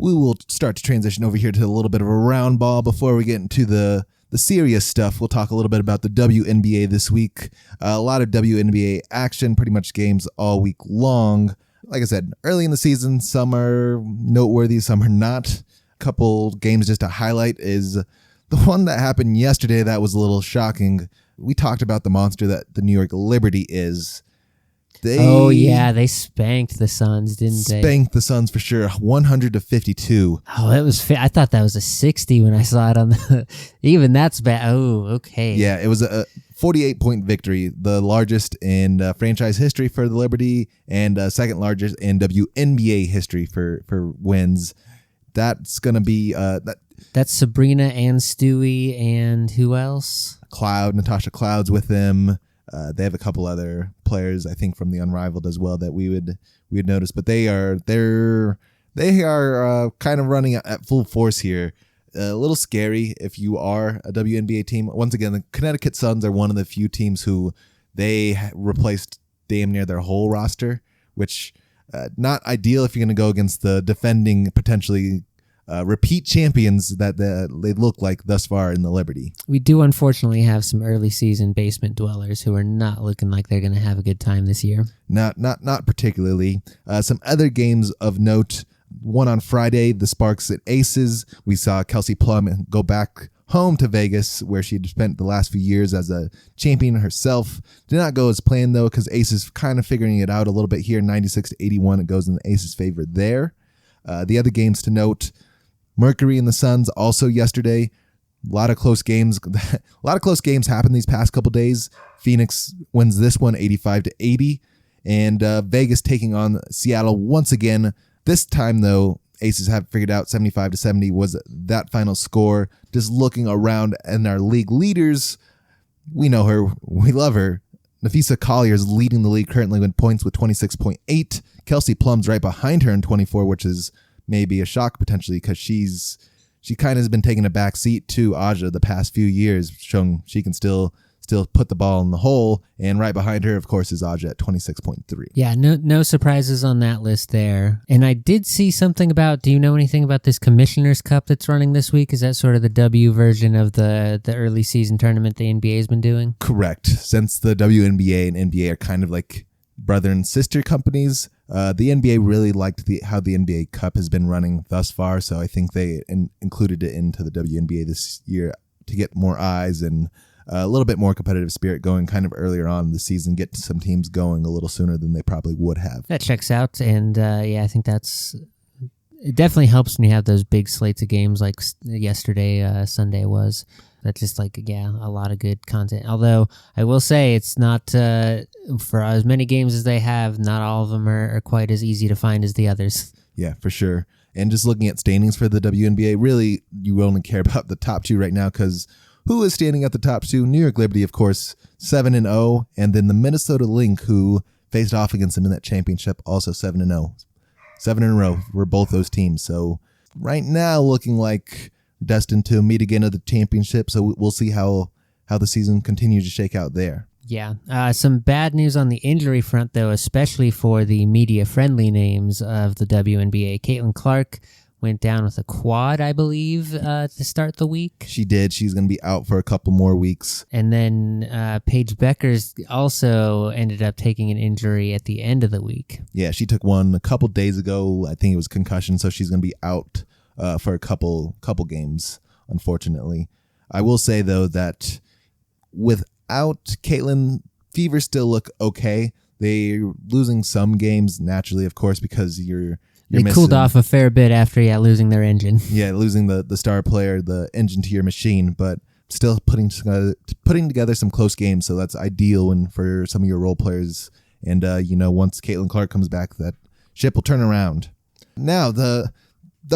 we will start to transition over here to a little bit of a round ball before we get into the serious stuff. We'll talk a little bit about the WNBA this week. A lot of WNBA action, pretty much games all week long. Like I said, early in the season, some are noteworthy, some are not. A couple games just to highlight is the one that happened yesterday that was a little shocking. We talked about the monster that the New York Liberty is. They spanked the Suns, didn't they? Spanked the Suns for sure, 100-52. Oh, it was. I thought that was a 60 when I saw it on the. Even that's bad. Oh, okay. Yeah, it was a 48-point victory, the largest in franchise history for the Liberty, and second largest in WNBA history for wins. That's gonna be That's Sabrina and Stewie and who else? Natasha Cloud's with them. They have a couple other players, I think, from the Unrivaled as well that we would notice, but they are kind of running at full force here. A little scary if you are a WNBA team. Once again, the Connecticut Suns are one of the few teams who they replaced damn near their whole roster, which not ideal if you're going to go against the defending potentially repeat champions that they look like thus far in the Liberty. We do unfortunately have some early season basement dwellers who are not looking like they're going to have a good time this year. Not particularly. Some other games of note. One on Friday, the Sparks at Aces. We saw Kelsey Plum go back home to Vegas, where she had spent the last few years as a champion herself. Did not go as planned, though, because Aces kind of figuring it out a little bit here. 96-81, it goes in the Aces' favor there. The other games to note, Mercury and the Suns also yesterday. A lot of close games. A lot of close games happened these past couple days. Phoenix wins this one 85-80, and Vegas taking on Seattle once again. This time, though, Aces have figured out 75-70 was that final score. Just looking around and our league leaders, we know her, we love her. Nafisa Collier is leading the league currently with points with 26.8. Kelsey Plum's right behind her in 24, which is maybe a shock potentially because she kind of has been taking a back seat to Aja the past few years, showing she can still put the ball in the hole. And right behind her, of course, is Aja at 26.3. Yeah, no surprises on that list there. And I did see something about, do you know anything about this Commissioner's Cup that's running this week? Is that sort of the W version of the early season tournament the NBA has been doing? Correct. Since the WNBA and NBA are kind of like brother and sister companies, the NBA really liked how the NBA Cup has been running thus far. So I think they included it into the WNBA this year to get more eyes and a little bit more competitive spirit going kind of earlier on in the season, get some teams going a little sooner than they probably would have. That checks out, and I think it definitely helps when you have those big slates of games like yesterday, Sunday was. That's just a lot of good content. Although I will say it's not, for as many games as they have, not all of them are quite as easy to find as the others. Yeah, for sure. And just looking at standings for the WNBA, really, you only care about the top two right now because who is standing at the top two? New York Liberty, of course, 7-0, and then the Minnesota Lynx, who faced off against them in that championship, also 7-0. 7 in a row for both those teams. So right now, looking like destined to meet again at the championship. So we'll see how the season continues to shake out there. Yeah. Some bad news on the injury front, though, especially for the media-friendly names of the WNBA. Caitlin Clark went down with a quad, I believe, to start the week. She did. She's going to be out for a couple more weeks. And then Paige Beckers also ended up taking an injury at the end of the week. Yeah, she took one a couple days ago. I think it was concussion, so she's going to be out for a couple games, unfortunately. I will say, though, that without Caitlin, Fever still look okay. They're losing some games naturally, of course, because they cooled off a fair bit after losing their engine. Yeah, losing the star player, the engine to your machine, but still putting together some close games. So that's ideal for some of your role players. And once Caitlin Clark comes back, that ship will turn around. Now the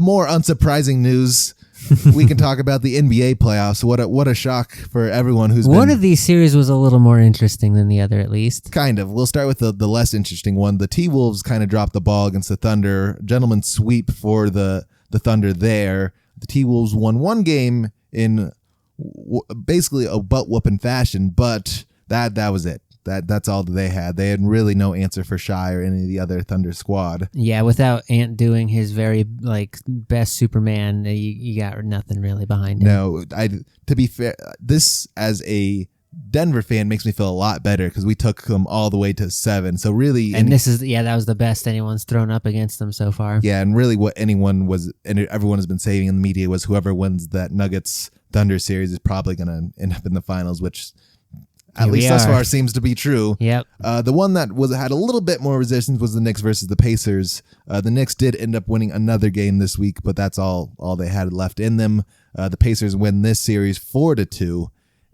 more unsurprising news. We can talk about the NBA playoffs. What a shock for everyone who's one of these series was a little more interesting than the other, at least. Kind of. We'll start with the less interesting one. The T-Wolves kind of dropped the ball against the Thunder. Gentleman's sweep for the Thunder there. The T-Wolves won one game in basically a butt-whooping fashion, but that was it. That's all that they had. They had really no answer for Shy or any of the other Thunder squad. Yeah, without Ant doing his very best Superman, you got nothing really behind him. No, to be fair, this as a Denver fan makes me feel a lot better because we took them all the way to 7. So really, and that was the best anyone's thrown up against them so far. Yeah, and really what anyone was and everyone has been saying in the media was whoever wins that Nuggets Thunder series is probably going to end up in the finals, which at least thus far seems to be true. Yep. The one that had a little bit more resistance was the Knicks versus the Pacers. The Knicks did end up winning another game this week, but that's all they had left in them. The Pacers win this series 4-2,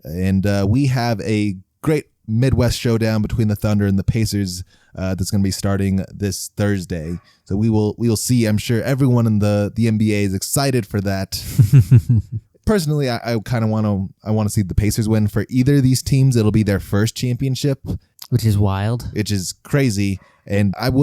and we have a great Midwest showdown between the Thunder and the Pacers that's going to be starting this Thursday. So we will see. I'm sure everyone in the NBA is excited for that. Personally, I kind of want to see the Pacers win. For either of these teams, it'll be their first championship, which is wild, which is crazy. And I'm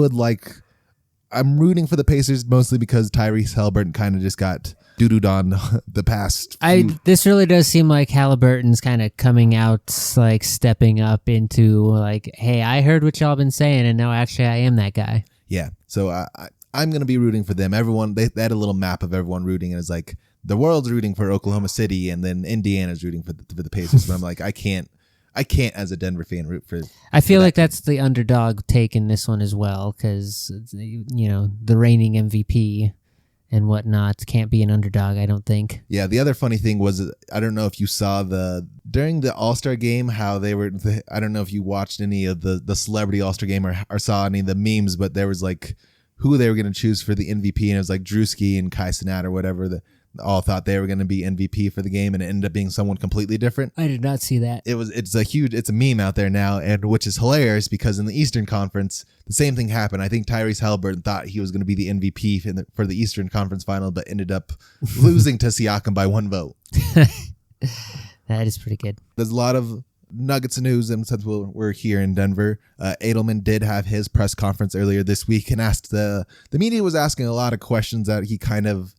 rooting for the Pacers mostly because Tyrese Halliburton kind of just got doo-dooed on the past. This really does seem like Halliburton's kind of coming out, stepping up into hey, I heard what y'all been saying, and now actually I am that guy. Yeah. So I'm going to be rooting for them. Everyone, they had a little map of everyone rooting, and it's like, the world's rooting for Oklahoma City, and then Indiana's rooting for the Pacers. But I'm like, I can't as a Denver fan root for. I feel like that's the underdog take in this one as well, because the reigning MVP and whatnot can't be an underdog. I don't think. Yeah, the other funny thing was, I don't know if you saw during the All-Star game how they were. I don't know if you watched any of the celebrity All-Star game or saw any of the memes, but there was who they were going to choose for the MVP, and it was Drewski and Kai Cenat or whatever. All thought they were going to be MVP for the game, and it ended up being someone completely different. I did not see that. It's a meme out there now, and which is hilarious because in the Eastern Conference, the same thing happened. I think Tyrese Halliburton thought he was going to be the MVP for the Eastern Conference final, but ended up losing to Siakam by 1 vote. That is pretty good. There's a lot of Nuggets news, and since we're here in Denver, Edelman did have his press conference earlier this week and asked the media was asking a lot of questions that he kind of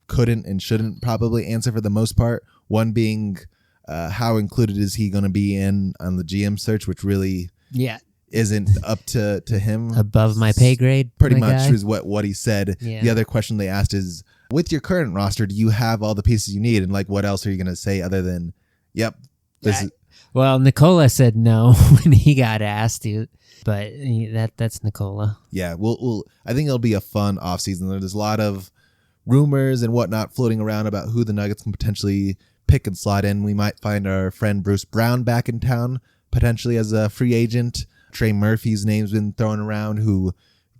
couldn't and shouldn't probably answer for the most part. One being how included is he going to be on the GM search, which really isn't up to him. Above my pay grade. Pretty much is what he said. Yeah. The other question they asked is, with your current roster, do you have all the pieces you need? And what else are you going to say other than, yep. Well, Nikola said no when he got asked, but that's Nikola. Yeah, I think it'll be a fun offseason. There's a lot of rumors and whatnot floating around about who the Nuggets can potentially pick and slot in. We might find our friend Bruce Brown back in town, potentially as a free agent. Trey Murphy's name's been thrown around, who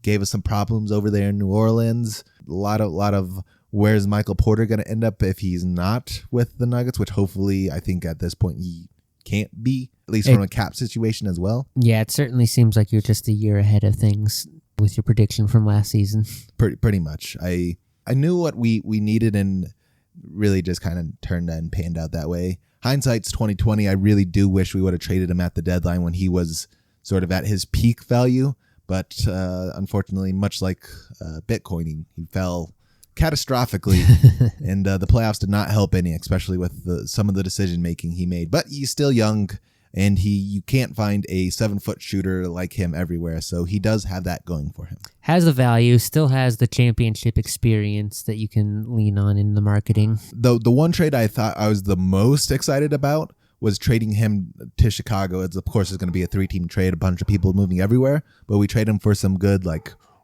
gave us some problems over there in New Orleans. A lot of where's Michael Porter going to end up if he's not with the Nuggets, which hopefully I think at this point he can't be, at least from a cap situation as well. Yeah, it certainly seems like you're just a year ahead of things with your prediction from last season. Pretty much. I knew what we needed and really just kind of turned and panned out that way. Hindsight's 2020. I really do wish we would have traded him at the deadline when he was sort of at his peak value. But unfortunately, much like Bitcoin, he fell catastrophically, and the playoffs did not help any, especially with some of the decision making he made. But he's still young, and you can't find a 7-foot shooter like him everywhere, so he does have that going for him. Has the value, still has the championship experience that you can lean on in the marketing. The one trade I thought I was the most excited about was trading him to Chicago. It's, of course, it's going to be a 3-team trade, a bunch of people moving everywhere, but we trade him for some good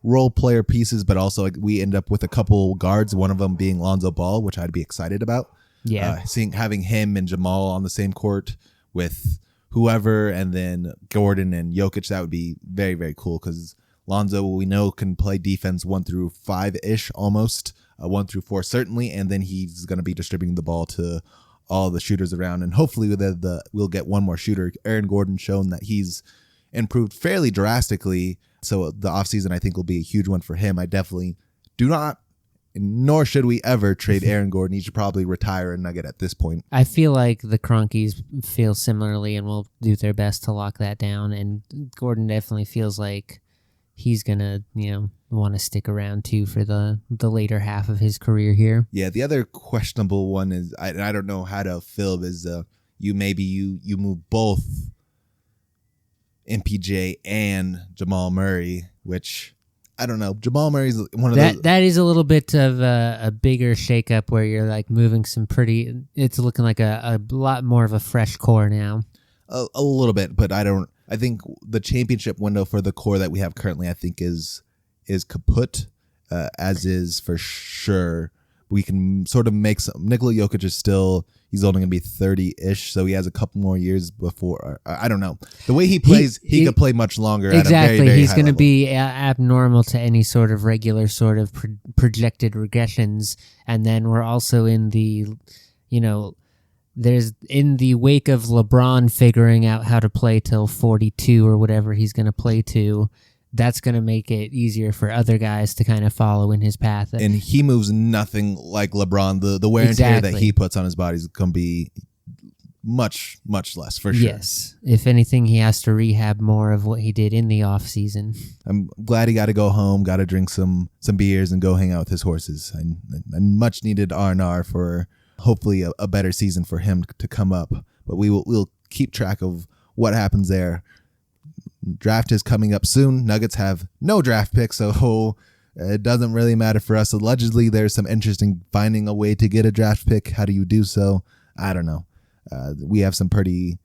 role player pieces, but also we end up with a couple guards, one of them being Lonzo Ball, which I'd be excited about. Yeah, having him and Jamal on the same court with whoever, and then Gordon and Jokic, that would be very, very cool because Lonzo, we know, can play defense 1 through 5-ish almost, 1 through 4 certainly, and then he's going to be distributing the ball to all the shooters around, and hopefully we'll get one more shooter. Aaron Gordon shown that he's improved fairly drastically, so the offseason I think will be a huge one for him. I definitely do not, nor should we ever trade Aaron Gordon. He should probably retire a Nugget at this point. I feel like the Cronkies feel similarly and will do their best to lock that down, and Gordon definitely feels like he's going to, want to stick around too for the later half of his career here. Yeah, the other questionable one is, I don't know how to fill, is you move both MPJ and Jamal Murray, which I don't know. Jamal Murray's one of that. those. That is a little bit of a bigger shakeup where you're like moving some pretty. It's looking like a lot more of a fresh core now. A little bit, but I think the championship window for the core that we have currently, I think is kaput, as is for sure. We can sort of make some. Nikola Jokic is still, he's only going to be 30-ish, so he has a couple more years before. I don't know. The way he plays, he could play much longer. Exactly. At a very, very he's going to be abnormal to any sort of regular sort of projected regressions. And then we're also in the, there's in the wake of LeBron figuring out how to play till 42 or whatever he's going to play to. That's going to make it easier for other guys to kind of follow in his path. And he moves nothing like LeBron. The wear and tear that he puts on his body is going to be much, much less, for sure. Yes. If anything, he has to rehab more of what he did in the off season. I'm glad he got to go home, got to drink some beers and go hang out with his horses. And much needed R&R for hopefully a better season for him to come up. But we'll keep track of what happens there. Draft is coming up soon. Nuggets have no draft pick, so it doesn't really matter for us. Allegedly, there's some interest in finding a way to get a draft pick. How do you do so? I don't know. We have some pretty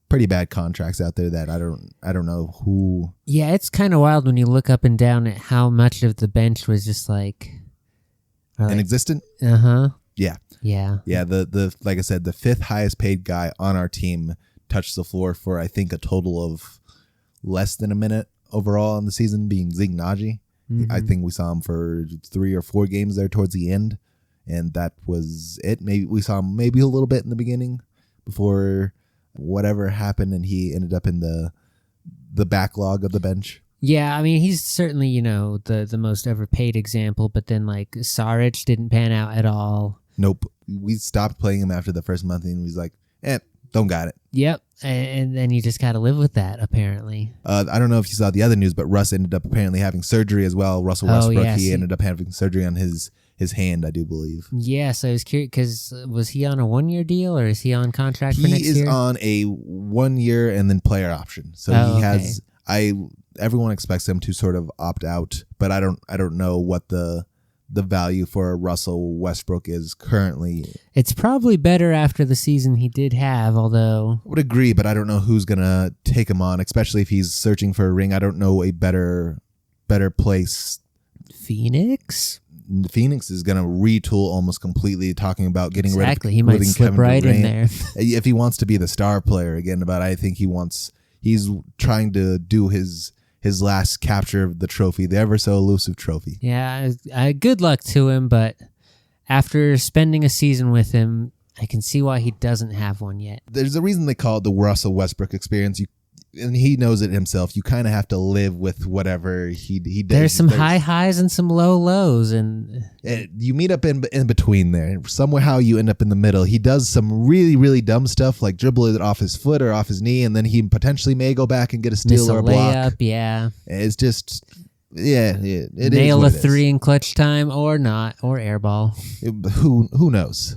bad contracts out there that I don't know who. Yeah, it's kind of wild when you look up and down at how much of the bench was just like inexistent. Yeah. Yeah. The like I said, the fifth highest paid guy on our team touched the floor for I think a total of less than a minute overall in the season, being Zeke Naji. I think we saw him for 3 or 4 games there towards the end, and that was it. Maybe we saw him maybe a little bit in the beginning before whatever happened, and he ended up in the backlog of the bench. Yeah, I mean, he's certainly, the most overpaid example, but then like Saric didn't pan out at all. Nope. We stopped playing him after the first month, and he was like, don't got it. Yep. And then you just got to live with that, apparently. I don't know if you saw the other news, but Russ ended up apparently having surgery as well. Russell Westbrook, he ended up having surgery on his hand, I do believe. Yeah, so I was curious, because was he on a 1-year deal, or is he on contract for next year? He is on a 1 year and then player option. So has, everyone expects him to sort of opt out, but I don't know what the value for Russell Westbrook is currently. It's probably better after the season he did have, although... I would agree, but I don't know who's going to take him on, especially if he's searching for a ring. I don't know a better place. Phoenix is going to retool almost completely, talking about getting rid of... He might slip Kevin right Durant in there. If he wants to be the star player again, but I think he's trying to do his last capture of the trophy, the ever so elusive trophy. Yeah, good luck to him, but after spending a season with him, I can see why he doesn't have one yet. There's a reason they call it the Russell Westbrook experience. And he knows it himself. You kind of have to live with whatever he does. There's some high highs and some low lows, and you meet up in between there. Somehow you end up in the middle. He does some really, really dumb stuff, like dribble it off his foot or off his knee, and then he potentially may go back and get a steal or a block. Layup, yeah. It's just, it nail a 3 in clutch time or not, or airball. Who knows?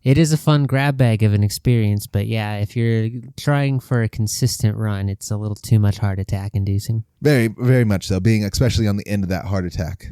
It is a fun grab bag of an experience, but yeah, if you're trying for a consistent run, it's a little too much heart attack inducing. Very, very much so, being especially on the end of that heart attack.